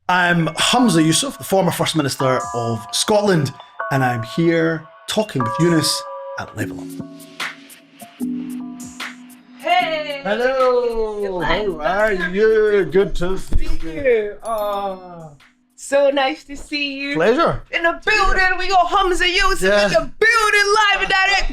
I'm Humza Yousaf, the former First Minister of Scotland, and I'm here talking with Eunice at Level Up. Hey! Hello, how are you? Good to see you. Oh, so nice to see you. Pleasure. In the building, we got Humza Yousaf in the building, live and direct.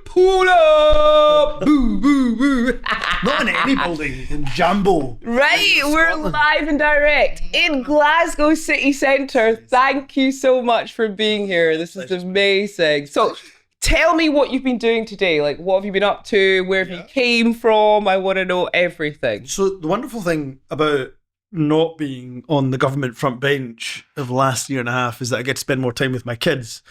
Pull up! Boo, boo, boo. Not in any building, in Jambo. Right, in we're Scotland. live and direct in Glasgow city centre. Thank you so much for being here. This is amazing. So, tell me what you've been doing today. Like, what have you been up to? Where have you came from? I want to know everything. So the wonderful thing about not being on the government front bench of the last year and a half is that I get to spend more time with my kids.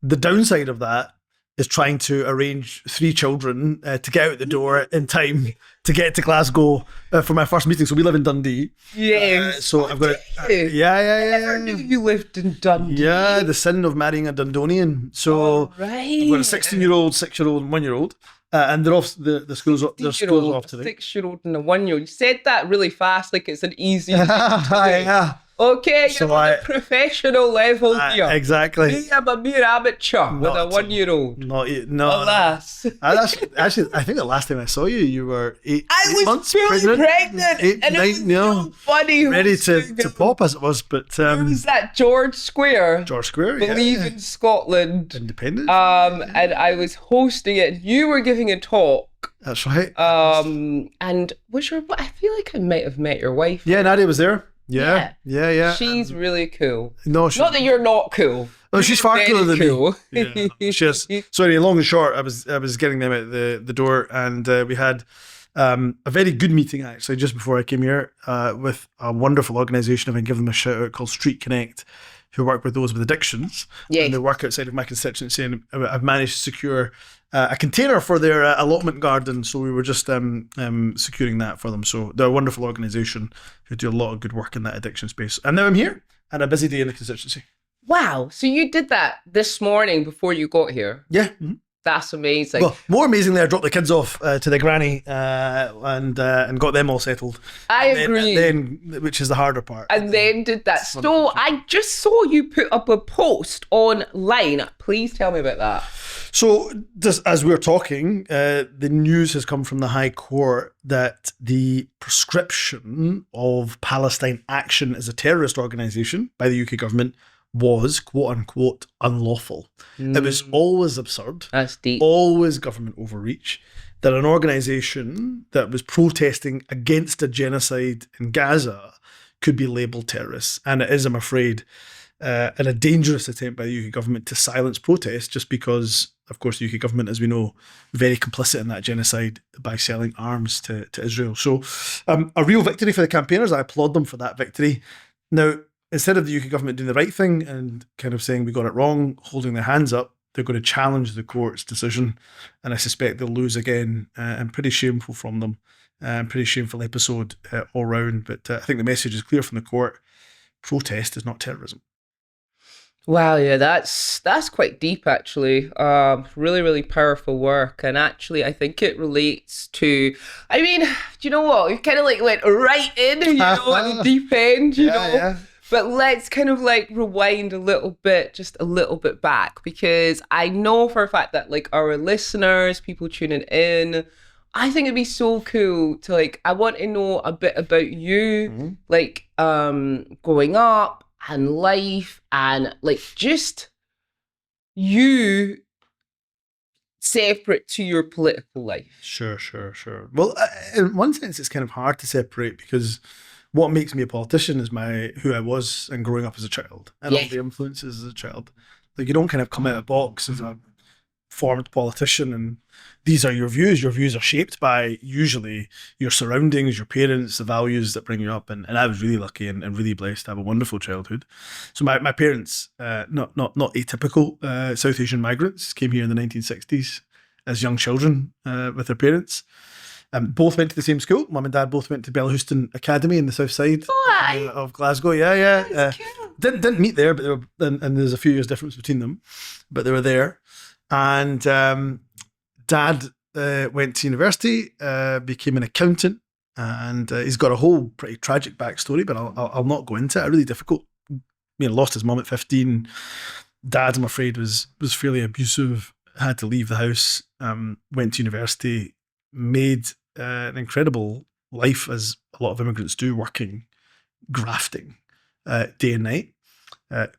The downside of that is trying to arrange 3 children to get out the door in time to get to Glasgow for my first meeting. So we live in Dundee. Yes. So I've got I never yeah. knew you lived in Dundee. Yeah, the sin of marrying a Dundonian. So Right. I've got a 16-year-old, 6-year-old, and 1-year-old. And they're off. The schools. Their schools are off today. 6-year-old and a 1-year-old. You said that really fast, like it's an easy thing to do. Yeah, Okay, So you're on I- the professional level here. exactly. Me, I'm a mere amateur with Not a at all. 1-year-old. No. Alas. Actually, I think the last time I saw you, you were eight I was months fully pregnant, Eight, and it was 9, no, so funny. ready to pop as it was. But Where was that? George Square. George Square, Believe yeah. in Scotland. Independent. And I was hosting it. You were giving a talk. That's right. And was your? I feel like I might have met your wife. Yeah, Nadia was there. Yeah. She's really cool. No, she's Not that you're not cool. No, she's far Very cooler than cool. me. Yeah, she is. Sorry, long and short, I was getting them out the door, and we had a very good meeting actually just before I came here with a wonderful organisation. If I can give them a shout out, called Street Connect, who work with those with addictions. Yes. And they work outside of my constituency, and I've managed to secure a container for their allotment garden. So we were just securing that for them. So they're a wonderful organisation who do a lot of good work in that addiction space. And now I'm here, and a busy day in the constituency. Wow. So you did that this morning before you got here. Yeah. That's amazing. Well, more amazingly, I dropped the kids off to their granny and got them all settled. I agree. Then, which is the harder part. And then did that. So I just saw you put up a post online. Please tell me about that. So, just as we're talking, the news has come from the High Court that the prescription of Palestine Action as a terrorist organisation by the UK government was, quote unquote, unlawful. It was always absurd, That's deep. always government overreach, that an organisation that was protesting against a genocide in Gaza could be labelled terrorists. And it is, I'm afraid, and a dangerous attempt by the UK government to silence protest just because, of course, the UK government, as we know, very complicit in that genocide by selling arms to Israel. So a real victory for the campaigners. I applaud them for that victory. Now, instead of the UK government doing the right thing and kind of saying we got it wrong, holding their hands up, they're going to challenge the court's decision. And I suspect they'll lose again. And pretty shameful from them. Pretty shameful episode all round. But I think the message is clear from the court. Protest is not terrorism. Wow, yeah, that's quite deep actually. Really, really powerful work. And actually I think it relates to, I mean, do you know what? We kind of like went right in, you know, at the deep end, you know. Yeah. But let's kind of like rewind a little bit, just a little bit back, because I know for a fact that like our listeners, people tuning in, I think it'd be so cool to like, I want to know a bit about you, like growing up and life and like just you separate to your political life. Sure. Well, in one sense, it's kind of hard to separate because what makes me a politician is who I was and growing up as a child and all the influences as a child. Like you don't kind of come out of a box as a formed politician and these are your views. Your views are shaped by usually your surroundings, your parents, the values that bring you up. And I was really lucky and really blessed to have a wonderful childhood. So my parents, not atypical South Asian migrants, came here in the 1960s as young children with their parents. Both went to the same school. Mum and Dad both went to Bellahouston Academy in the south side of Glasgow. Yeah. Didn't meet there, but they were, and there's a few years difference between them, but they were there. And Dad went to university, became an accountant, and he's got a whole pretty tragic backstory, but I'll not go into it. A really difficult. Lost his mum at 15. Dad, I'm afraid, was fairly abusive. Had to leave the house. Went to university. Made an incredible life, as a lot of immigrants do, working, grafting, day and night.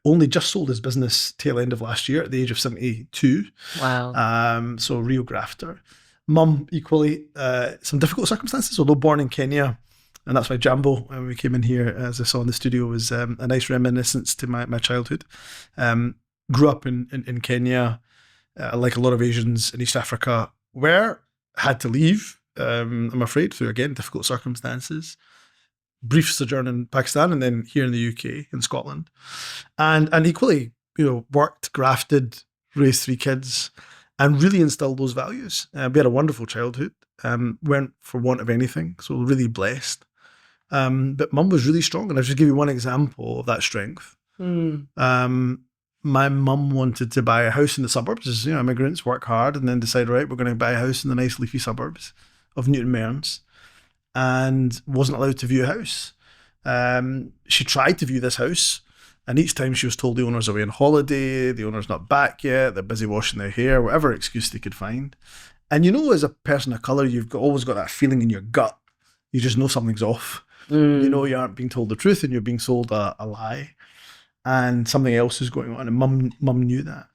Only just sold his business tail end of last year at the age of 72. Wow. So real grafter. Mum, equally, some difficult circumstances, although born in Kenya. And that's why Jambo, when we came in here, as I saw in the studio, was a nice reminiscence to my childhood. Grew up in Kenya, like a lot of Asians in East Africa, had to leave, I'm afraid, through, again, difficult circumstances. Brief sojourn in Pakistan, and then here in the UK, in Scotland. And equally, worked, grafted, raised 3 kids, and really instilled those values. We had a wonderful childhood, weren't for want of anything, so really blessed. But Mum was really strong, and I'll just give you one example of that strength. My mum wanted to buy a house in the suburbs, as immigrants work hard and then decide, right, we're going to buy a house in the nice leafy suburbs of Newton Mearns, and wasn't allowed to view a house. She tried to view this house, and each time she was told the owner's away on holiday, the owner's not back yet, they're busy washing their hair, whatever excuse they could find. And as a person of colour, you've always got that feeling in your gut. You just know something's off. You aren't being told the truth, and you're being sold a lie, and something else is going on. And mum knew that.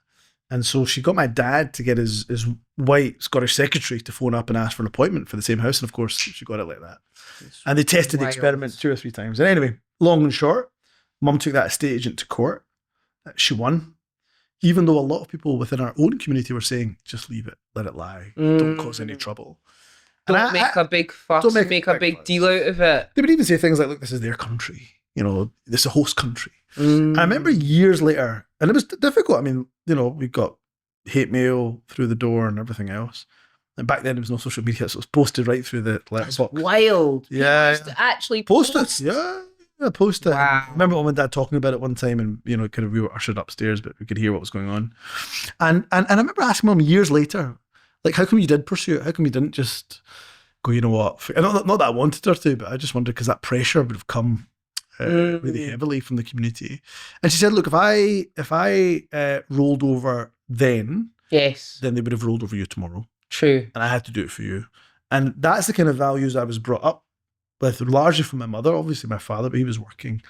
And so she got my dad to get his white Scottish secretary to phone up and ask for an appointment for the same house. And of course, she got it like that. And they tested the experiment 2 or 3 times. And anyway, long and short, Mum took that estate agent to court. She won. Even though a lot of people within our own community were saying, just leave it, let it lie, don't cause any trouble. Don't make a big fuss, don't make a big deal out of it. They would even say things like, look, this is their country. This is a host country. And I remember years later, and it was difficult. We got hate mail through the door and everything else. And back then there was no social media, so it was posted right through the letterbox. Wild. Yeah. Actually post it. Yeah, post it. Wow. I remember Mum and Dad talking about it one time, and kind of we were ushered upstairs, but we could hear what was going on. And I remember asking Mum years later, like, how come you did pursue it? How come you didn't just go, you know what? And not that I wanted her to, but I just wondered, because that pressure would have come really heavily from the community. And she said, look, if I rolled over then, yes, then they would have rolled over you tomorrow. True. And I had to do it for you. And that's the kind of values I was brought up with, largely from my mother. Obviously my father, but he was working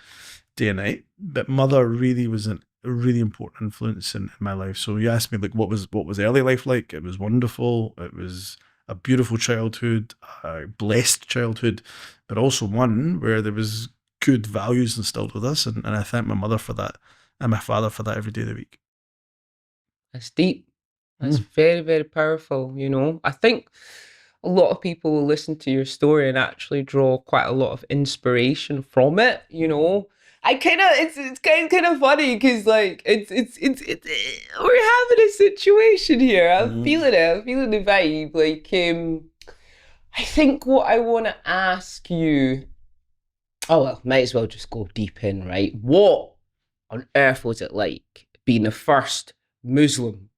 day and night. But mother really was a really important influence in my life. So you asked me, like, what was early life like? It was wonderful. It was a beautiful childhood, a blessed childhood, but also one where there was good values instilled with us. And I thank my mother for that, and my father for that every day of the week. That's deep. That's very, very powerful, I think a lot of people will listen to your story and actually draw quite a lot of inspiration from it, I kind of, it's kind of funny, because like it's we're having a situation here. I'm feeling it. I'm feeling the vibe. Like, I think what I want to ask you. Oh well, might as well just go deep in, right? What on earth was it like being the first Muslim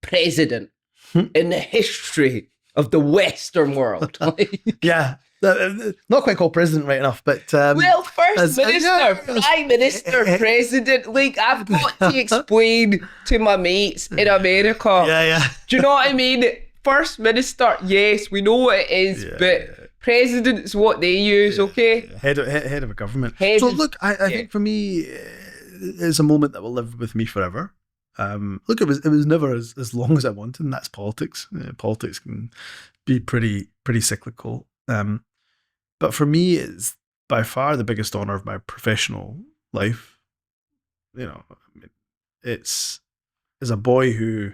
president in the history of the Western world? Yeah. Not quite called president right enough, but first minister, prime minister, president. Like, I've got to explain to my mates in America. Yeah. Do you know what I mean? First minister, yes, we know what it is, but president's what they use. Okay, head of a government. Look, I think for me, it's a moment that will live with me forever. Look, it was never as long as I wanted, and that's politics. Politics can be pretty cyclical. But for me, it's by far the biggest honor of my professional life. It's as a boy who,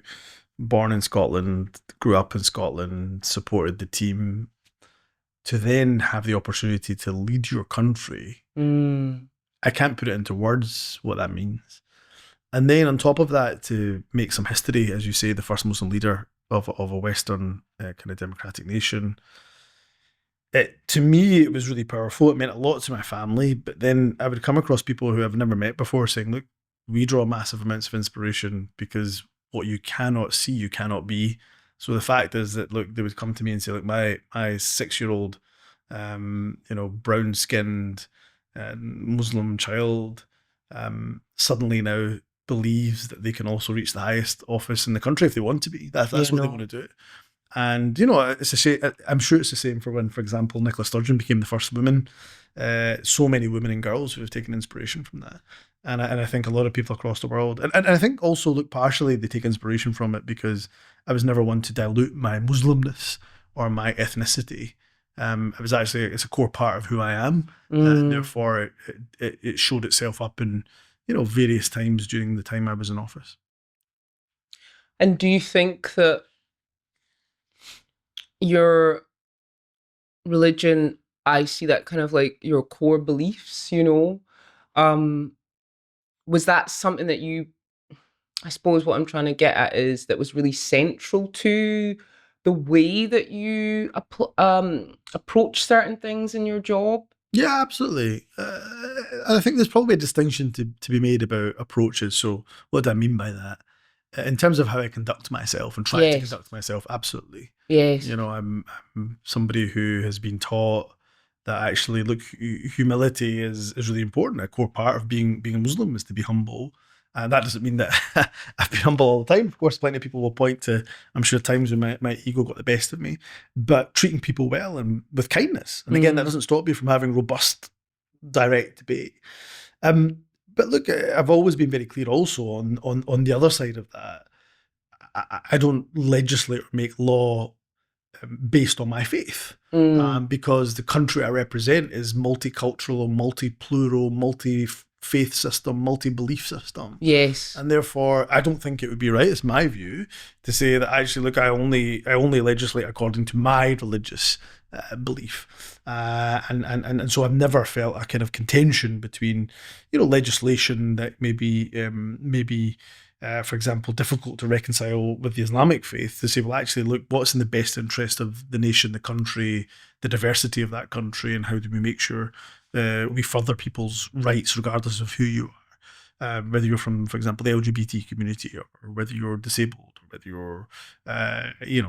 born in Scotland, grew up in Scotland, supported the team, to then have the opportunity to lead your country. I can't put it into words what that means. And then on top of that, to make some history, as you say, the first Muslim leader of a Western kind of democratic nation. To me, it was really powerful. It meant a lot to my family. But then I would come across people who I've never met before saying, look, we draw massive amounts of inspiration, because what you cannot see, you cannot be. So the fact is that, look, they would come to me and say, look, my 6-year-old brown skinned Muslim child, suddenly now believes that they can also reach the highest office in the country if they want to be. That's what they want to do. And it's a shame. I'm sure it's the same for when, for example, Nicola Sturgeon became the first woman. So many women and girls who have taken inspiration from that, and I think a lot of people across the world, and I think also, look, partially they take inspiration from it because I was never one to dilute my Muslimness or my ethnicity. It's a core part of who I am, and therefore it showed itself up in various times during the time I was in office. And do you think that your religion, I see that kind of like your core beliefs, was that something that you, I suppose what I'm trying to get at is that was really central to the way that you approach certain things in your job? Yeah, absolutely. I think there's probably a distinction to be made about approaches. So what do I mean by that? In terms of how I conduct myself and try to conduct myself, absolutely. Yes. I'm somebody who has been taught that actually, look, humility is really important. A core part of being a Muslim is to be humble. And that doesn't mean that I've been humble all the time. Of course, plenty of people will point to, I'm sure, times when my ego got the best of me, but treating people well and with kindness. And again, that doesn't stop you from having robust, direct debate. But look, I've always been very clear also on the other side of that. I don't legislate or make law based on my faith, because the country I represent is multicultural, multi-plural, multi-faith system, multi-belief system. Yes. And therefore, I don't think it would be right, it's my view, to say that actually, look, I only legislate according to my religious belief. And so I've never felt a kind of contention between, legislation that maybe for example, difficult to reconcile with the Islamic faith, to say, well, actually, look, what's in the best interest of the nation, the country, the diversity of that country, and how do we make sure we further people's rights regardless of who you are, whether you're from, for example, the LGBT community, or whether you're disabled, or whether you're,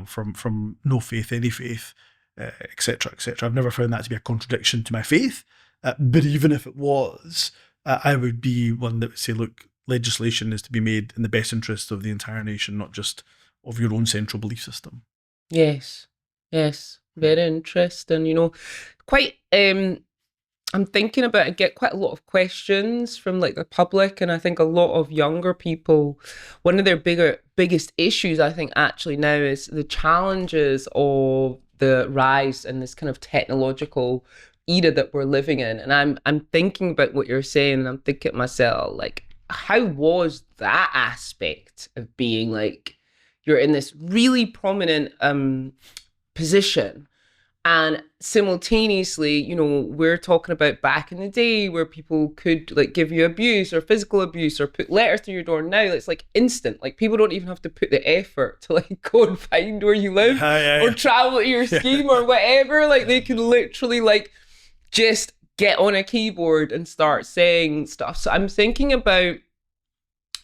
from no faith, any faith, etc., etc. I've never found that to be a contradiction to my faith, but even if it was, I would be one that would say, look, legislation is to be made in the best interest of the entire nation, not just of your own central belief system. Yes, very interesting. Quite. I'm thinking about, I get quite a lot of questions from like the public, and I think a lot of younger people, one of their biggest issues, I think, actually now is the challenges of the rise in this kind of technological era that we're living in. And I'm thinking about what you're saying, and I'm thinking to myself, like, how was that aspect of being like, you're in this really prominent position, and simultaneously, we're talking about back in the day where people could like give you abuse or physical abuse or put letters through your door. Now it's like instant. Like, people don't even have to put the effort to like go and find where you live or travel to your scheme or whatever. Like, they can literally like just get on a keyboard and start saying stuff. So I'm thinking about,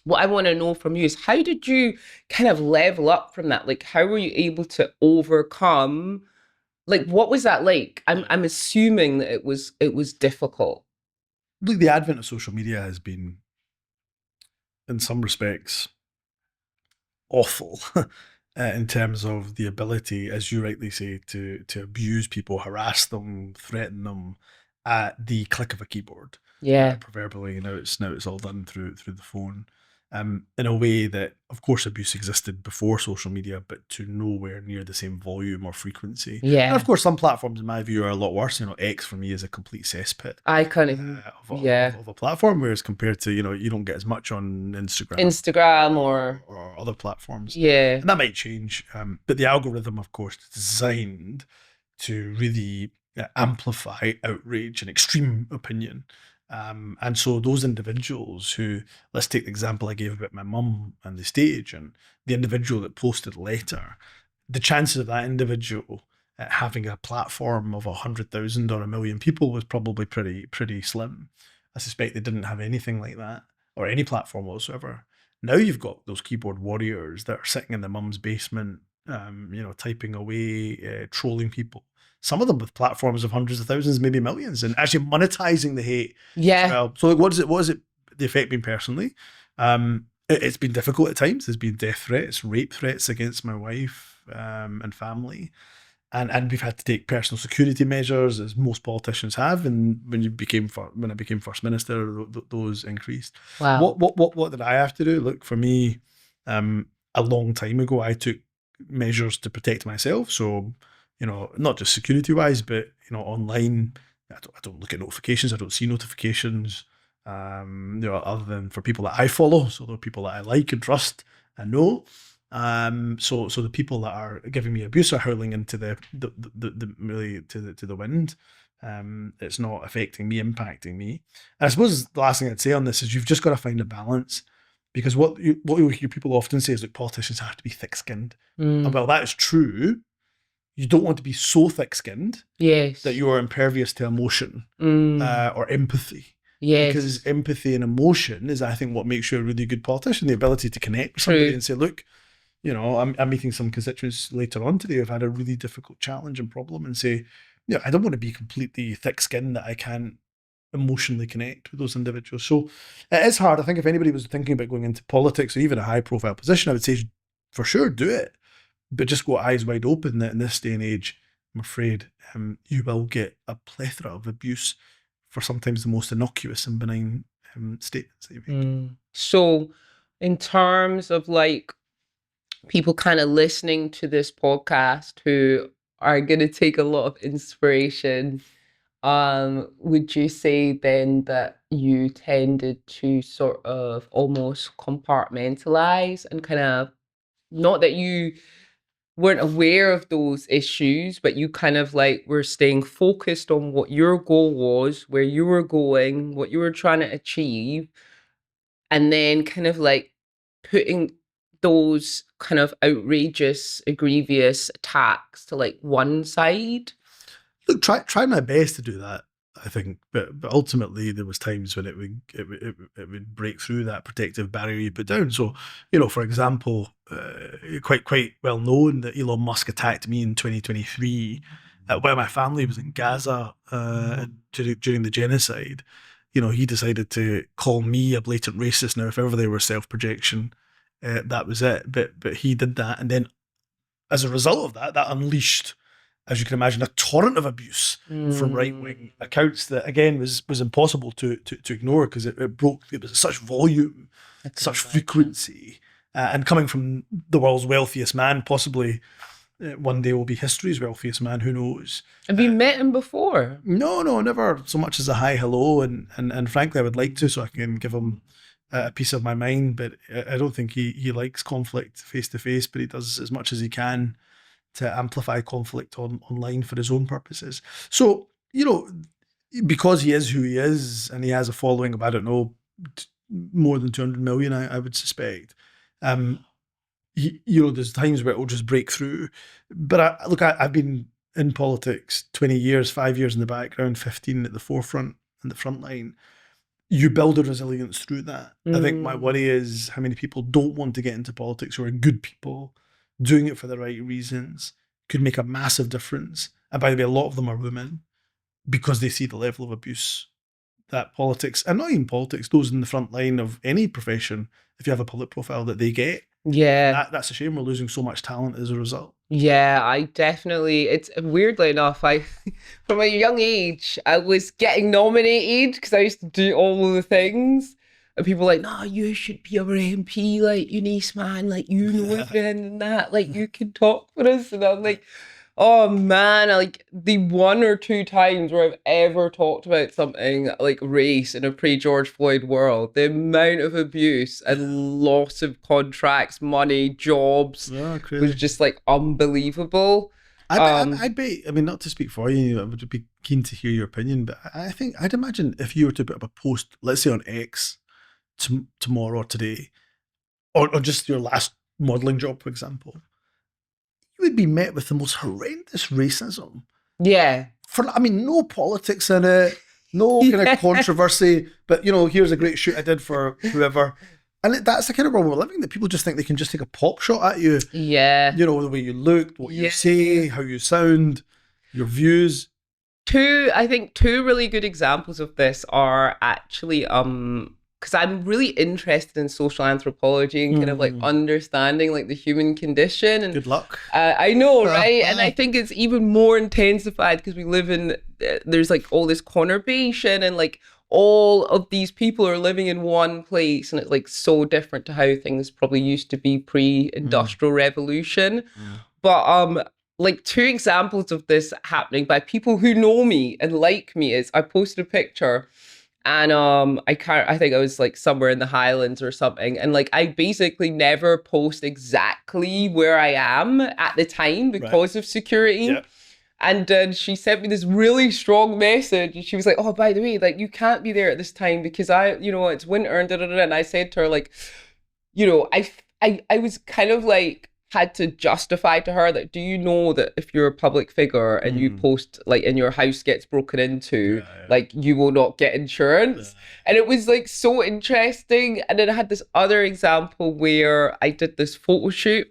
what I want to know from you is, how did you kind of level up from that? Like, how were you able to overcome, like, what was that like? I'm assuming that it was difficult. Look, the advent of social media has been, in some respects, awful. In terms of the ability, as you rightly say, to abuse people, harass them, threaten them at the click of a keyboard. Yeah. Proverbially, it's all done through the phone. In a way that, of course, abuse existed before social media, but to nowhere near the same volume or frequency. Yeah. And of course, some platforms, in my view, are a lot worse. X for me is a complete cesspit. I can't even. Of a platform, whereas compared to, you don't get as much on Instagram or other platforms. Yeah. And that might change. But the algorithm, of course, is designed to really amplify outrage and extreme opinion. And so those individuals who, let's take the example I gave about my mum and the stage, and the individual that posted later, the chances of that individual having a platform of 100,000 or 1 million people was probably pretty slim. I suspect they didn't have anything like that, or any platform whatsoever. Now you've got those keyboard warriors that are sitting in their mum's basement, typing away, trolling people. Some of them with platforms of hundreds of thousands, maybe millions, and actually monetizing the hate. Yeah. As well. So what is it? The effect been personally? It's been difficult at times. There's been death threats, rape threats against my wife and family. And we've had to take personal security measures, as most politicians have. And when I became first minister, those increased. Wow. What did I have to do? Look, for me, a long time ago, I took measures to protect myself. So, not just security wise, but online, I don't look at notifications. I don't see notifications. Other than for people that I follow, so there are people that I like and trust and know. So the people that are giving me abuse are hurling into the really to the wind. It's not affecting me, impacting me. And I suppose the last thing I'd say on this is you've just got to find a balance, because what you hear people often say is that politicians have to be thick-skinned. And well, that is true. You don't want to be so thick-skinned that you are impervious to emotion or empathy. Yes. Because empathy and emotion is, I think, what makes you a really good politician. The ability to connect with somebody and say, look, I'm meeting some constituents later on today who've had a really difficult challenge and problem, and say, I don't want to be completely thick-skinned that I can't emotionally connect with those individuals. So it is hard. I think if anybody was thinking about going into politics or even a high-profile position, I would say for sure do it, but just go eyes wide open that in this day and age, I'm afraid you will get a plethora of abuse for sometimes the most innocuous and benign statements that you make. So in terms of people kind of listening to this podcast who are going to take a lot of inspiration, would you say then that you tended to sort of almost compartmentalize and kind of, not that you weren't aware of those issues, but you kind of were staying focused on what your goal was, where you were going, what you were trying to achieve, and then kind of putting those kind of outrageous, egregious attacks to one side? Look, try my best to do that, I think, but ultimately there was times when it would break through that protective barrier you put down. So, for example, quite well known that Elon Musk attacked me in 2023 while my family was in Gaza during the genocide. He decided to call me a blatant racist. Now, if ever they were self-projection, that was it. But he did that, and then as a result of that unleashed, as you can imagine, a torrent of abuse from right-wing accounts that, again, was impossible to ignore, because it was such volume, such frequency, and coming from the world's wealthiest man, possibly one day will be history's wealthiest man, who knows. Have you met him before? No, never so much as a hi, hello, and frankly, I would like to, so I can give him a piece of my mind, but I don't think he likes conflict face-to-face, but he does as much as he can to amplify conflict online for his own purposes. So, because he is who he is, and he has a following of, I don't know, more than 200 million, I would suspect. There's times where it'll just break through. But I've been in politics 20 years, 5 years in the background, 15 at the forefront, in the front line. You build a resilience through that. I think my worry is how many people don't want to get into politics who are good people, doing it for the right reasons, could make a massive difference. And by the way, a lot of them are women, because they see the level of abuse that politics, and not even politics, those in the front line of any profession, if you have a public profile, that they get. Yeah. That's a shame. We're losing so much talent as a result. Yeah, I definitely, it's weirdly enough, from a young age, I was getting nominated because I used to do all of the things. And people were like, no, you should be our MP, Eunice, man, you know everything and that, you can talk for us. And I'm like, oh man, the one or two times where I've ever talked about something like race in a pre-George Floyd world, the amount of abuse and loss of contracts, money, jobs was just unbelievable. I'd be, not to speak for you, I would be keen to hear your opinion, but I think I'd imagine if you were to put up a post, let's say on X, tomorrow or today, or just your last modelling job, for example, you would be met with the most horrendous racism. Yeah. No politics in it, no kind of controversy, but here's a great shoot I did for whoever. And that's the kind of world we're living, that people just think they can just take a pop shot at you. Yeah. You know, the way you look, what you say, how you sound, your views. I think two really good examples of this are actually because I'm really interested in social anthropology and kind of like understanding like the human condition. And good luck. I know, right? And I think it's even more intensified because we live in there's like all this conurbation, and like all of these people are living in one place, and it's like so different to how things probably used to be pre-industrial revolution. But like two examples of this happening by people who know me and like me is I posted a picture, and I think I was like somewhere in the Highlands or something, and like I basically never post exactly where I am at the time because of security. Yeah. And then she sent me this really strong message, and she was like, "Oh, by the way, like you can't be there at this time because it's winter and da da da." And I said to her, like, I was kind of like had to justify to her that, do you know that if you're a public figure and you post like and your house gets broken into, like you will not get insurance? And it was like so interesting. And then I had this other example where I did this photo shoot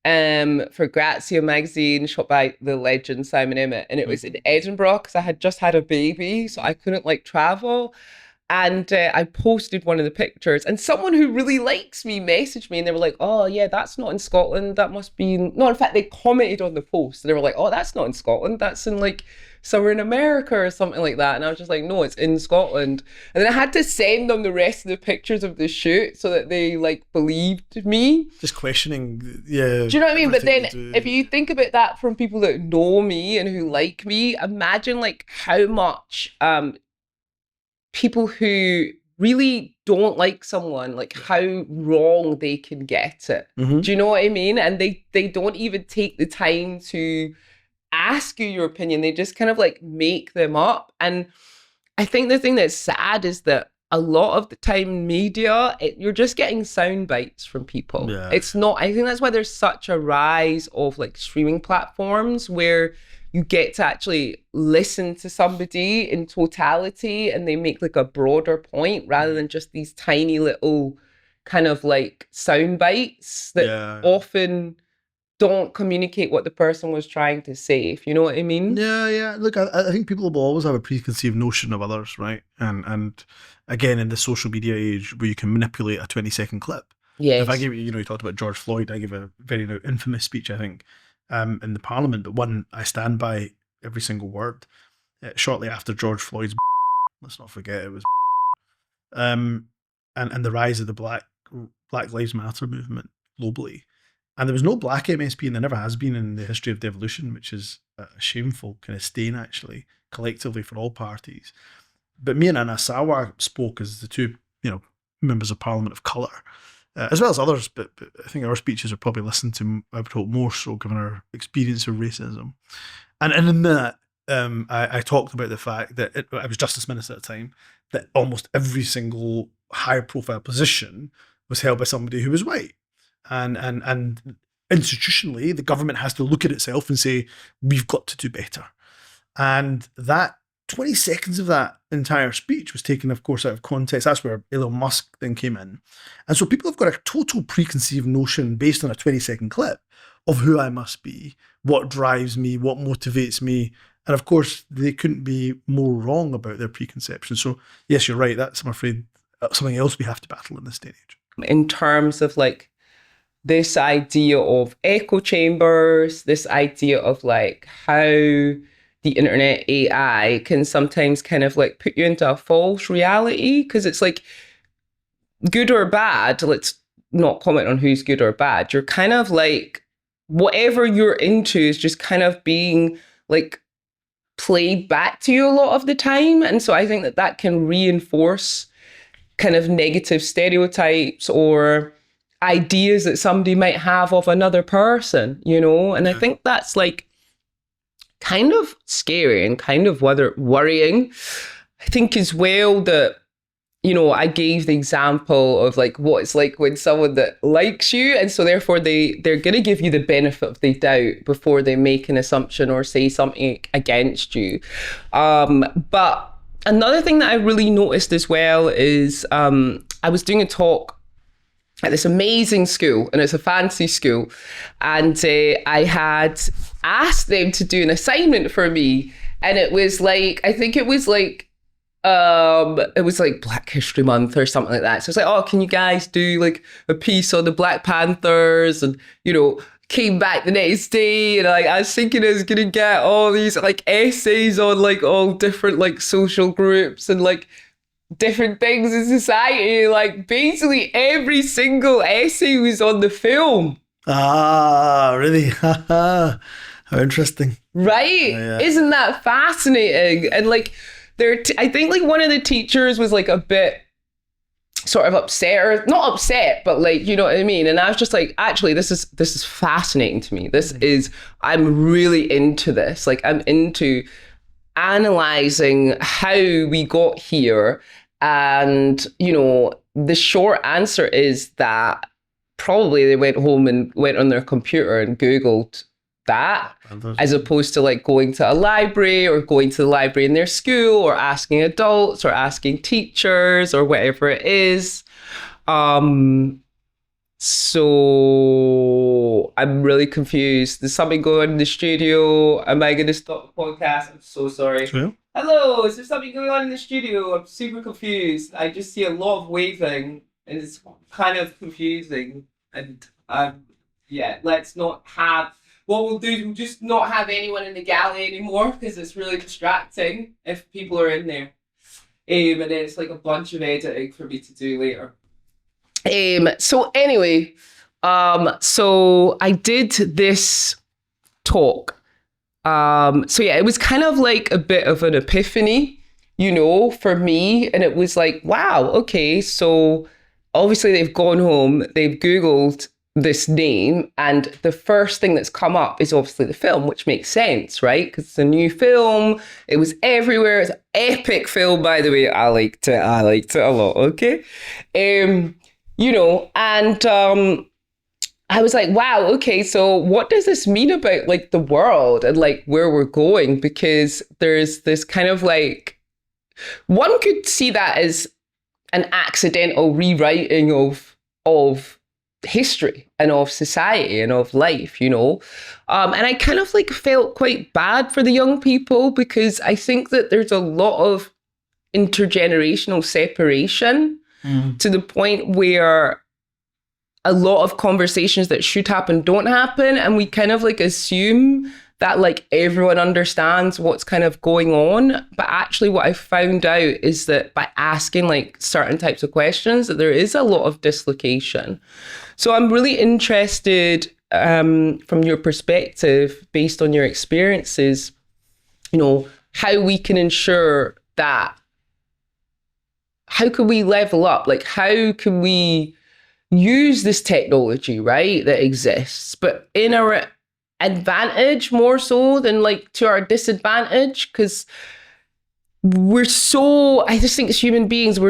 for Grazia magazine, shot by the legend Simon Emmett, and it was in Edinburgh because I had just had a baby, so I couldn't like travel. And I posted one of the pictures, and someone who really likes me messaged me, and they were like, "Oh yeah, that's not in Scotland. That must be no." In fact, they commented on the post, and they were like, "Oh, that's not in Scotland. That's in like somewhere in America or something like that." And I was just like, "No, it's in Scotland." And then I had to send them the rest of the pictures of the shoot so that they like believed me. Just questioning, yeah. Do you know what I mean? But then if you think about that from people that know me and who like me, imagine like how much people who really don't like someone, like how wrong they can get it. Do you know what I mean? And they don't even take the time to ask you your opinion. They just kind of like make them up. And I think the thing that's sad is that a lot of the time media, you're just getting sound bites from people. Yeah. It's not, I think that's why there's such a rise of like streaming platforms where you get to actually listen to somebody in totality and they make like a broader point rather than just these tiny little kind of like sound bites that often don't communicate what the person was trying to say, if you know what I mean. Yeah. Look, I think people will always have a preconceived notion of others, right? And again, in the social media age where you can manipulate a 20-second clip. Yes. If I give you, you talked about George Floyd, I give a very now infamous speech, I think, in the Parliament, but one I stand by every single word. Shortly after George Floyd's, let's not forget it was, and the rise of the Black Lives Matter movement globally, and there was no black MSP, and there never has been in the history of devolution, which is a shameful kind of stain actually, collectively for all parties. But me and Anna Sawa spoke as the two, members of Parliament of colour. As well as others, but I think our speeches are probably listened to, I would hope, more so given our experience of racism. And in that, I talked about the fact that I was Justice Minister at the time, that almost every single high-profile position was held by somebody who was white. And institutionally, the government has to look at itself and say, we've got to do better. And that 20 seconds of that entire speech was taken, of course, out of context. That's where Elon Musk then came in. And so people have got a total preconceived notion based on a 20-second clip of who I must be, what drives me, what motivates me. And of course, they couldn't be more wrong about their preconceptions. So yes, you're right. That's, I'm afraid, something else we have to battle in this day and age. In terms of like this idea of echo chambers, this idea of like how the internet AI can sometimes kind of like put you into a false reality, because it's like good or bad. Let's not comment on who's good or bad. You're kind of like whatever you're into is just kind of being like played back to you a lot of the time. And so I think that can reinforce kind of negative stereotypes or ideas that somebody might have of another person, and I think that's like kind of scary and kind of worrying. I think as well that, I gave the example of like what it's like when someone that likes you, and so therefore they're going to give you the benefit of the doubt before they make an assumption or say something against you. But another thing that I really noticed as well is I was doing a talk at this amazing school, and it's a fancy school. And I had asked them to do an assignment for me. And it was like, I think it was like Black History Month or something like that. So it's like, oh, can you guys do like a piece on the Black Panthers? And, you know, came back the next day, and I was thinking I was gonna get all these like essays on like all different like social groups and like different things in society. Like basically every single essay was on the film. Ah, really? How interesting. Right? Yeah. Isn't that fascinating? And like I think like one of the teachers was like a bit sort of upset, or not upset, but like, you know what I mean? And I was just like, actually, this is fascinating to me. I'm really into this. Like, I'm into analyzing how we got here. And, you know, the short answer is that probably they went home and went on their computer and Googled that, as opposed to like going to a library or going to the library in their school or asking adults or asking teachers or whatever it is. So I'm really confused. There's something going on in the studio. Am I going to stop the podcast? I'm so sorry. Sure. Hello, is there something going on in the studio? I'm super confused. I just see a lot of waving and it's kind of confusing. And yeah, let's not have... What we'll do is we'll just not have anyone in the galley anymore because it's really distracting if people are in there. And then it's like a bunch of editing for me to do later. So anyway, so I did this talk. So yeah, it was kind of like a bit of an epiphany, you know, for me. And it was like, wow, okay, so obviously they've gone home, they've Googled this name, and the first thing that's come up is obviously the film, which makes sense, right? Because it's a new film. It was everywhere. It's an epic film, by the way. I liked it a lot. Okay, you know, and I was like, wow, okay, so what does this mean about like the world and like where we're going? Because there's this kind of like, one could see that as an accidental rewriting of history and of society and of life, you know. And I kind of like felt quite bad for the young people because I think that there's a lot of intergenerational separation to the point where a lot of conversations that should happen don't happen, and we kind of like assume that like everyone understands what's kind of going on. But actually what I found out is that by asking like certain types of questions, that there is a lot of dislocation. So I'm really interested from your perspective, based on your experiences, you know, how we can ensure that, how can we level up? Like, how can we use this technology, right, that exists, but in our advantage more so than like to our disadvantage? Because I just think as human beings, we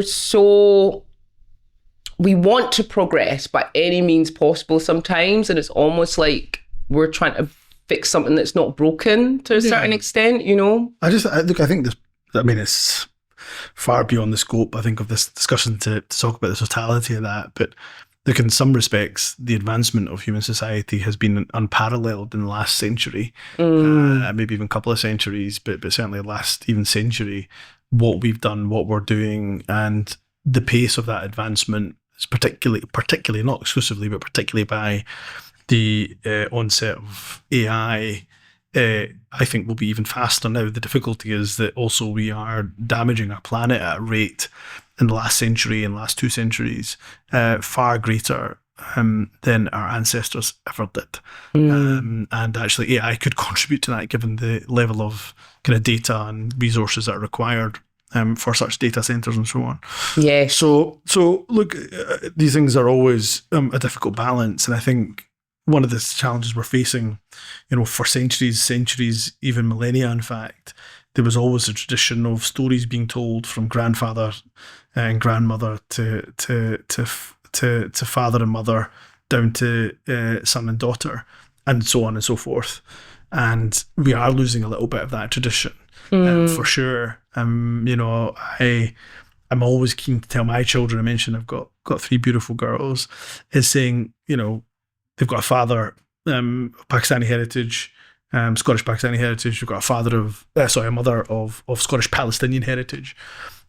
want to progress by any means possible sometimes, and it's almost like we're trying to fix something that's not broken to a certain extent, you know? I think it's far beyond the scope, I think, of this discussion to talk about the totality of that, but look, in some respects, the advancement of human society has been unparalleled in the last century, maybe even a couple of centuries, but certainly the last even century. What we've done, what we're doing, and the pace of that advancement is particularly not exclusively, but particularly by the onset of AI, I think will be even faster now. The difficulty is that also we are damaging our planet at a rate in the last century and last 2 centuries far greater than our ancestors ever did. And actually AI could contribute to that, given the level of kind of data and resources that are required for such data centers and so on. Yeah. So look, these things are always a difficult balance. And I think one of the challenges we're facing, you know, for centuries, even millennia, in fact, there was always a tradition of stories being told from grandfather and grandmother to father and mother, down to son and daughter, and so on and so forth. And we are losing a little bit of that tradition, for sure. You know, I'm always keen to tell my children, I mentioned I've got 3 beautiful girls, is saying, you know, they've got a father, Pakistani heritage, Scottish Pakistani heritage. We've got a mother of Scottish Palestinian heritage.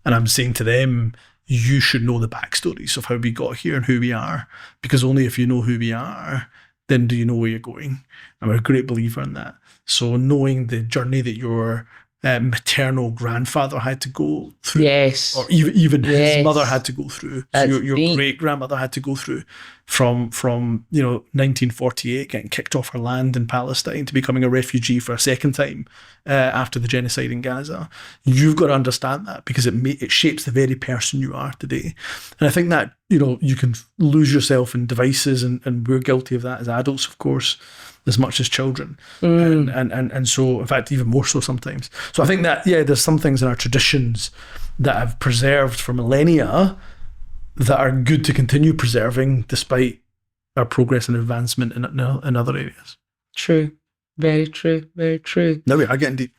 And I'm saying to them, you should know the backstories of how we got here and who we are, because only if you know who we are, then do you know where you're going. I'm a great believer in that. So knowing the journey that your maternal grandfather had to go through, yes, or even his mother had to go through, so your great grandmother had to go through, from 1948 getting kicked off her land in Palestine to becoming a refugee for a second time after the genocide in Gaza. You've got to understand that, because it shapes the very person you are today. And I think that, you know, you can lose yourself in devices, and we're guilty of that as adults, of course, as much as children. And so, in fact, even more so sometimes. So I think that, there's some things in our traditions that have preserved for millennia that are good to continue preserving despite our progress and advancement in other areas. True. Very true. Very true. No, we are getting deep.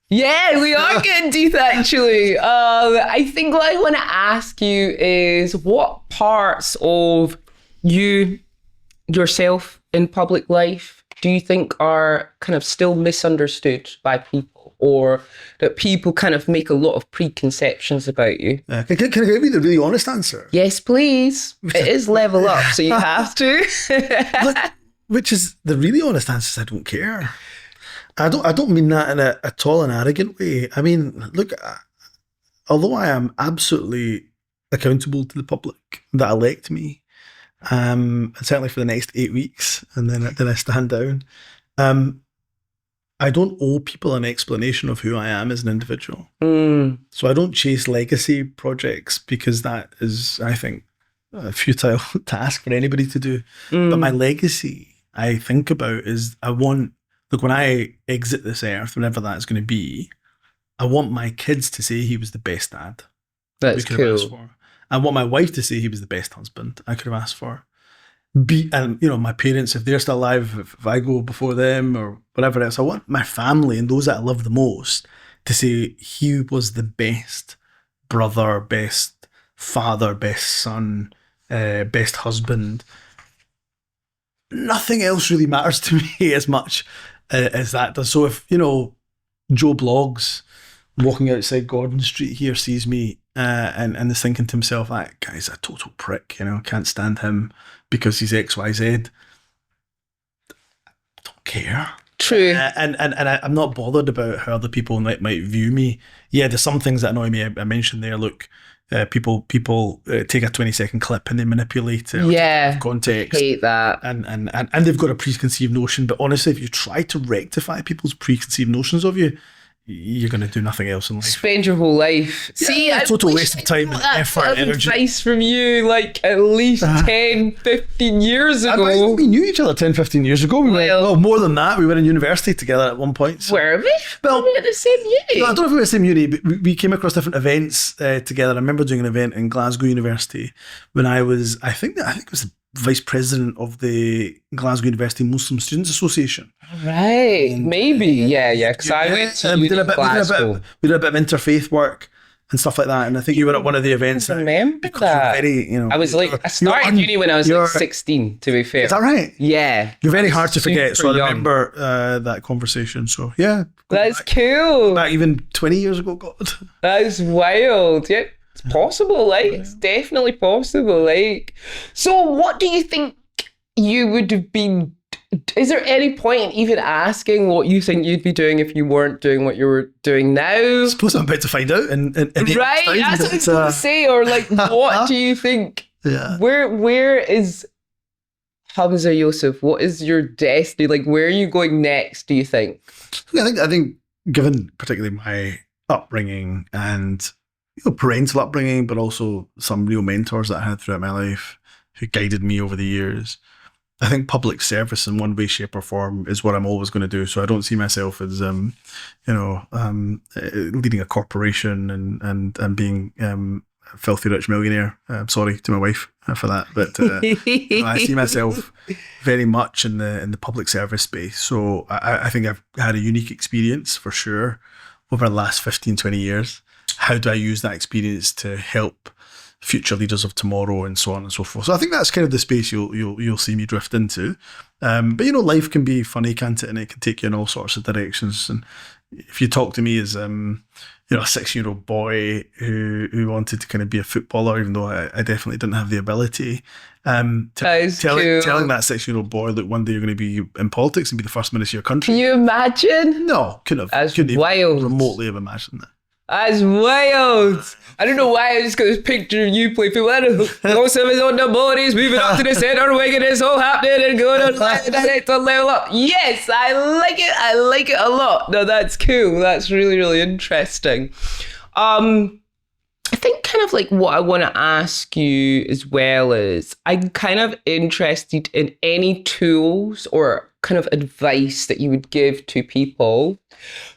Yeah, we are getting deep, actually. I think what I want to ask you is, what parts of yourself in public life do you think are kind of still misunderstood by people, or that people kind of make a lot of preconceptions about you? Can I give you the really honest answer? Yes, please. It is level up, so you have to. Look, which is the really honest answer is I don't care. I don't mean that in at all an arrogant way. I mean, look, although I am absolutely accountable to the public that elect me, and certainly for the next 8 weeks, and then I stand down, I don't owe people an explanation of who I am as an individual. So I don't chase legacy projects, because that is, I think, a futile task for anybody to do. But my legacy, I think about, is when I exit this earth, whenever that's going to be, I want my kids to say he was the best dad. That's cool. I want my wife to say he was the best husband I could have asked for. And, you know, my parents, if they're still alive, if I go before them or whatever else, I want my family and those that I love the most to say he was the best brother, best father, best son, best husband. Nothing else really matters to me as much as that does. So if, you know, Joe Bloggs walking outside Gordon Street here sees me and is thinking to himself, that guy's a total prick, you know, can't stand him because he's XYZ. I don't care. True. And I'm not bothered about how other people might view me. Yeah, there's some things that annoy me. I mentioned there, look, people take a 20-second clip and they manipulate it out of context. Hate that. And they've got a preconceived notion. But honestly, if you try to rectify people's preconceived notions of you, you're going to do nothing else in life. Spend your whole life. See, a total waste of time and effort and energy. Advice from you, like at least 10, 15 years ago. We knew each other 10, 15 years ago. Well, more than that. We were in university together at one point. So. Were we? Well, we were at the same uni. No, I don't know if we were at the same uni, but we came across different events together. I remember doing an event in Glasgow University when I think it was the Vice President of the Glasgow University Muslim Students Association. Right, and, maybe, yeah. Because I went to Glasgow. We did a bit of interfaith work and stuff like that. And I think you were at one of the events. I remember that. Very, you know, I started uni when I was like 16. To be fair, is that right? Yeah, you're very hard to forget. So I remember that conversation. So yeah, that's cool. Back even 20 years ago. God, that's wild. Yeah. It's possible, like, it's definitely possible, like. So what do you think you would have been, is there any point even asking what you think you'd be doing if you weren't doing what you were doing now? I suppose I'm about to find out in right, that's what I was going to say, or like, what do you think, where is Humza Yousaf, what is your destiny, like, where are you going next, do you think? I think given particularly my upbringing and parental upbringing, but also some real mentors that I had throughout my life who guided me over the years, I think public service in one way, shape or form is what I'm always going to do. So I don't see myself as, leading a corporation and being a filthy rich millionaire. I'm sorry to my wife for that, but I see myself very much in the public service space. So I think I've had a unique experience for sure over the last 15, 20 years. how do I use that experience to help future leaders of tomorrow, and so on and so forth. So I think that's kind of the space you'll see me drift into. But life can be funny, can't it? And it can take you in all sorts of directions. And if you talk to me as a 6-year-old boy who wanted to kind of be a footballer, even though I definitely didn't have the ability, telling that 6-year-old boy, look, one day you're going to be in politics and be the first minister of your country. Can you imagine? No, couldn't wild. Even remotely have imagined that. That's wild. I don't know why I just got this picture of you play football. Most of us on the ball, he's moving up to the centre wing, and it's all happening and going on to level up. Yes, I like it. I like it a lot. No, that's cool. That's really, really interesting. I think kind of like what I want to ask you as well is, I'm kind of interested in any tools or kind of advice that you would give to people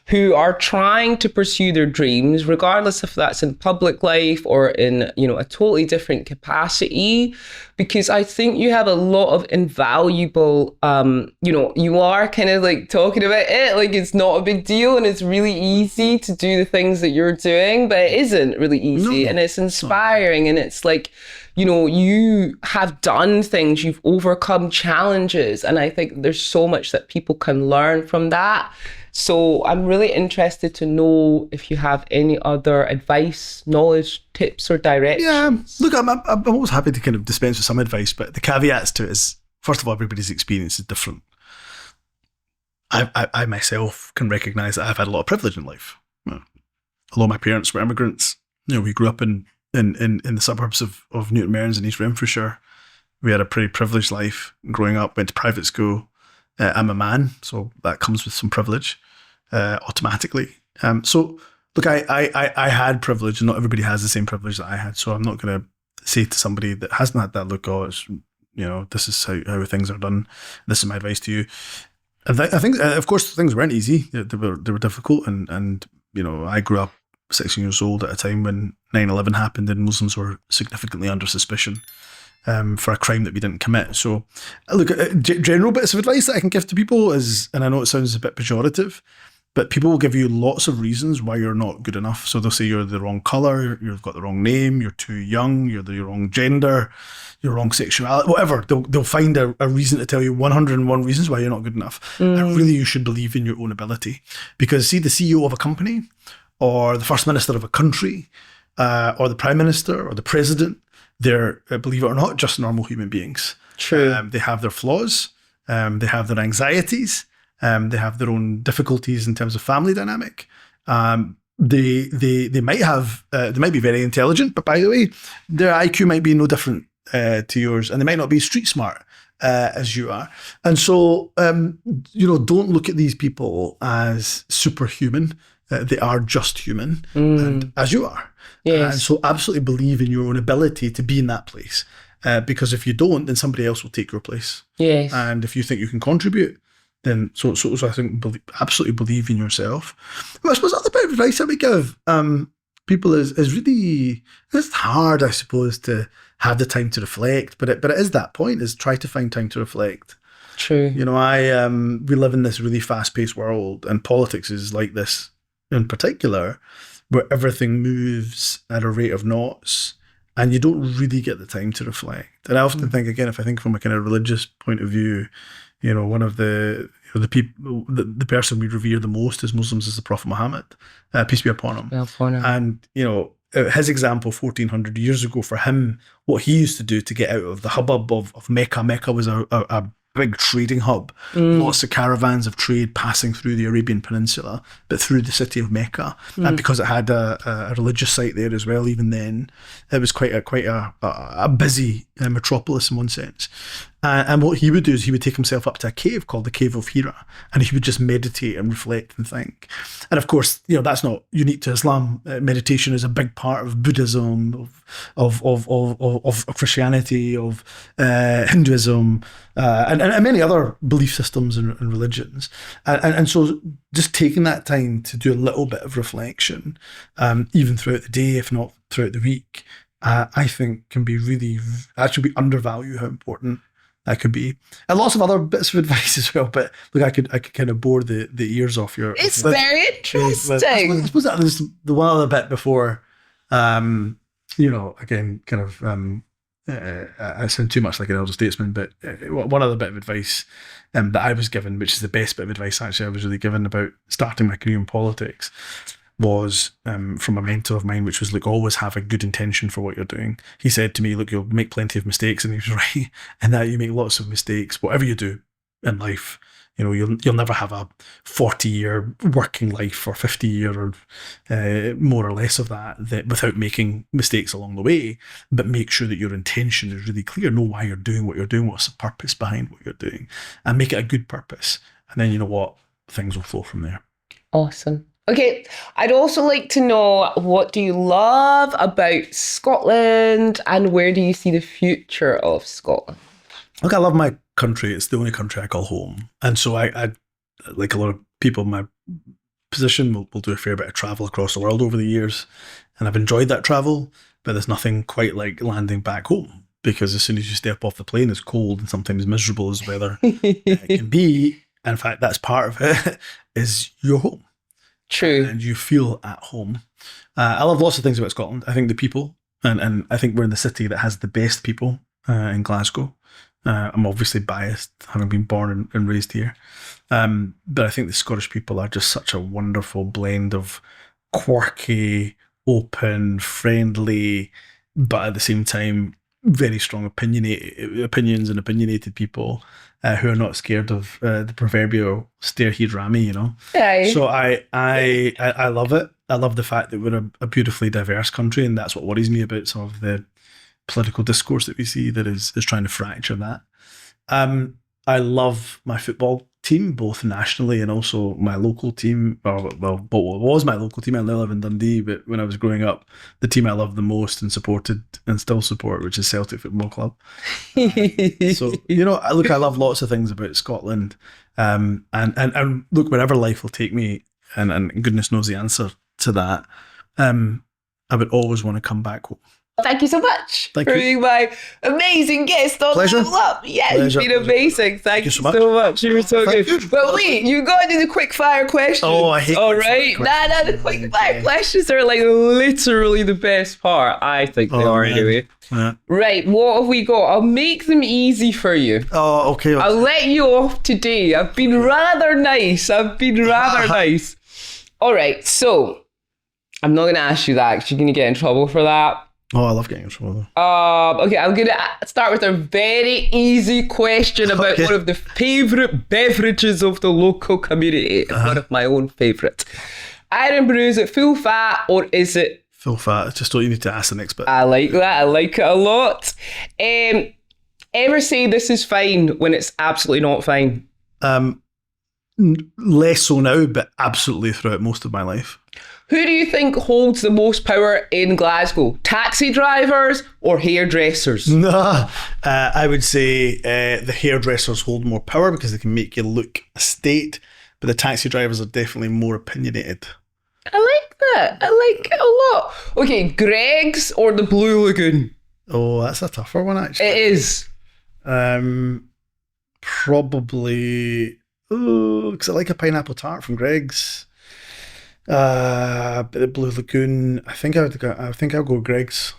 who are trying to pursue their dreams, regardless if that's in public life or in, a totally different capacity, because I think you have a lot of invaluable, you are kind of like talking about it, like it's not a big deal and it's really easy to do the things that you're doing, but it isn't really easy. And it's inspiring, and it's like, you have done things, you've overcome challenges, and I think there's so much that people can learn from that. So I'm really interested to know if you have any other advice, knowledge, tips, or directions. Yeah, look, I'm always happy to kind of dispense with some advice, but the caveats to it is, first of all, everybody's experience is different. I myself can recognise that I've had a lot of privilege in life. Although my parents were immigrants, we grew up in the suburbs of Newton Mearns in East Renfrewshire. We had a pretty privileged life growing up, went to private school. I'm a man, so that comes with some privilege automatically. So look, I had privilege, and not everybody has the same privilege that I had. So I'm not going to say to somebody that hasn't had that, look, this is how things are done. This is my advice to you. I think, of course, things weren't easy. They were difficult, and I grew up 16 years old at a time when 9/11 happened and Muslims were significantly under suspicion for a crime that we didn't commit. So look, general bits of advice that I can give to people is, and I know it sounds a bit pejorative, but people will give you lots of reasons why you're not good enough. So they'll say you're the wrong colour, you've got the wrong name, you're too young, you're the wrong gender, you're wrong sexuality, whatever. They'll find a reason to tell you 101 reasons why you're not good enough. And really you should believe in your own ability. Because see, the CEO of a company, or the first minister of a country, or the prime minister, or the president, they're, believe it or not, just normal human beings. True. They have their flaws, they have their anxieties, they have their own difficulties in terms of family dynamic. They might have, they might be very intelligent, but by the way, their IQ might be no different to yours, and they might not be street smart as you are. And so, don't look at these people as superhuman. They are just human, and as you are. Yes. And so absolutely believe in your own ability to be in that place. Because if you don't, then somebody else will take your place. Yes. And if you think you can contribute, then so I think absolutely believe in yourself. Well, I suppose the other bit of advice I would give people is really, it's hard, I suppose, to have the time to reflect, but it is that point, is try to find time to reflect. True. We live in this really fast-paced world, and politics is like this in particular, where everything moves at a rate of knots, and you don't really get the time to reflect. And I often think, again, if I think from a kind of religious point of view, one of the people, the person we revere the most as Muslims is the Prophet Muhammad, peace be upon him. And his example 1400 years ago, for him, what he used to do to get out of the hubbub of Mecca. Mecca was a big trading hub, lots of caravans of trade passing through the Arabian Peninsula, but through the city of Mecca. And because it had a religious site there as well, even then, it was quite a busy metropolis in one sense. And what he would do is he would take himself up to a cave called the Cave of Hira, and he would just meditate and reflect and think. And of course, that's not unique to Islam. Meditation is a big part of Buddhism, of Christianity, of Hinduism, and many other belief systems and religions. And so just taking that time to do a little bit of reflection, even throughout the day, if not throughout the week, I think can be really, actually undervalue how important that could be, and lots of other bits of advice as well. But look, I could kind of bore the ears off your. It's very interesting. I suppose that was the one other bit before. Again, kind of. I sound too much like an elder statesman, but one other bit of advice that I was given, which is the best bit of advice actually I was really given about starting my career in politics, was from a mentor of mine, which was, look, always have a good intention for what you're doing. He said to me, look, you'll make plenty of mistakes, and he was right, and that you make lots of mistakes, whatever you do in life. You'll never have a 40-year working life or 50-year or more or less of that without making mistakes along the way. But make sure that your intention is really clear. Know why you're doing what you're doing. What's the purpose behind what you're doing, and make it a good purpose. And then you know what, things will flow from there. Awesome. Okay, I'd also like to know, what do you love about Scotland, and where do you see the future of Scotland? Look, I love my country. It's the only country I call home. And so I like a lot of people in my position, will do a fair bit of travel across the world over the years. And I've enjoyed that travel, but there's nothing quite like landing back home, because as soon as you step off the plane, it's cold and sometimes miserable as weather can be. And in fact, that's part of it, is your home. True. And you feel at home. I love lots of things about Scotland. I think the people, and I think we're in the city that has the best people in Glasgow. I'm obviously biased, having been born and raised here. But I think the Scottish people are just such a wonderful blend of quirky, open, friendly, but at the same time, very strong opinions and opinionated people who are not scared of the proverbial stairhead rammy, Yeah. So I love it. I love the fact that we're a beautifully diverse country, and that's what worries me about some of the political discourse that we see that is trying to fracture that. I love my football team, both nationally and also my local team. Well, it was my local team. I now live in Dundee, but when I was growing up, the team I loved the most and supported and still support, which is Celtic Football Club. So, look, I love lots of things about Scotland. And look, wherever life will take me, and goodness knows the answer to that, I would always want to come back home. Thank you so much for being my amazing guest on Pleasure. Level Up. Yeah, Pleasure. It's been amazing. Thank you so much. You were so Thank good. you. But wait, you got to do the quickfire questions. Oh, I hate All quickfire right. questions. The quickfire questions are like literally the best part. I think they are anyway. Yeah. Right, what have we got? I'll make them easy for you. Oh, okay. I'll let you off today. I've been rather nice. Nice. All right, so I'm not going to ask you that because you're going to get in trouble for that. Oh, I love getting in trouble. Okay, I'm going to start with a very easy question about one of the favourite beverages of the local community. One of my own favourites. Iron Brew, is it full fat or is it... Full fat. It's just what you need to ask the next bit. I like that. I like it a lot. Ever say this is fine when it's absolutely not fine? Less so now, but absolutely throughout most of my life. Who do you think holds the most power in Glasgow? Taxi drivers or hairdressers? I would say the hairdressers hold more power because they can make you look a state, but the taxi drivers are definitely more opinionated. I like that. I like it a lot. Okay, Greg's or the Blue Lagoon? Oh, that's a tougher one, actually. It is. Probably, because I like a pineapple tart from Greg's. But the Blue Lagoon, I think I'll go Greg's.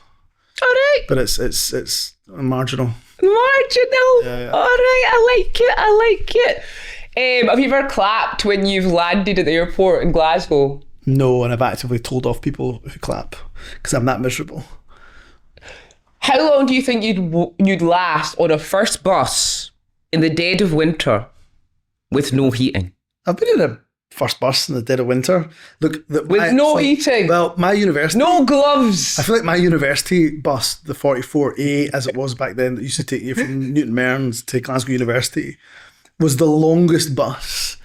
All right. But it's marginal. Marginal. Yeah. All right. I like it. Have you ever clapped when you've landed at the airport in Glasgow? No, and I've actively told off people who clap because I'm that miserable. How long do you think you'd last on a first bus in the dead of winter with no heating? I've been in a first bus in the dead of winter. Look, heating. Well, my university, no gloves. I feel like my university bus, the 44A, as it was back then, that used to take you from Newton Mearns to Glasgow University, was the longest bus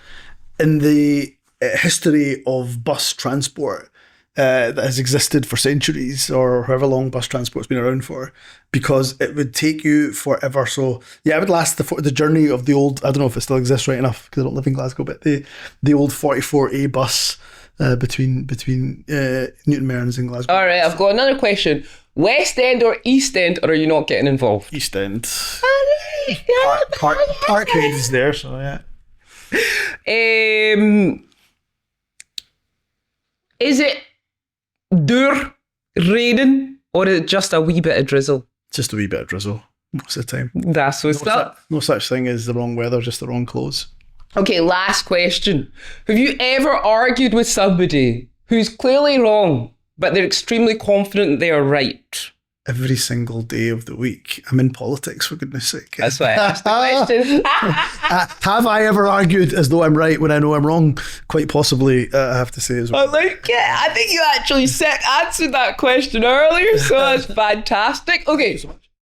in the history of bus transport that has existed for centuries, or however long bus transport's been around for, because it would take you forever. So yeah, I would last the journey of the old, I don't know if it still exists right enough because I don't live in Glasgow, but the old 44A bus between Newton Mearns and Glasgow. All right, I've got another question. West End or East End, or are you not getting involved? East End. All right. Parkhead is there, so yeah. Is it raining or is it just a wee bit of drizzle? Just a wee bit of drizzle most of the time. That's what's up. No such thing as the wrong weather, just the wrong clothes. Okay, last question. Have you ever argued with somebody who's clearly wrong, but they're extremely confident they are right? Every single day of the week. I'm in politics, for goodness sake. That's why I asked the question. Have I ever argued as though I'm right when I know I'm wrong? Quite possibly, I have to say as well. I like it. I think you actually answered that question earlier, so that's fantastic. Okay,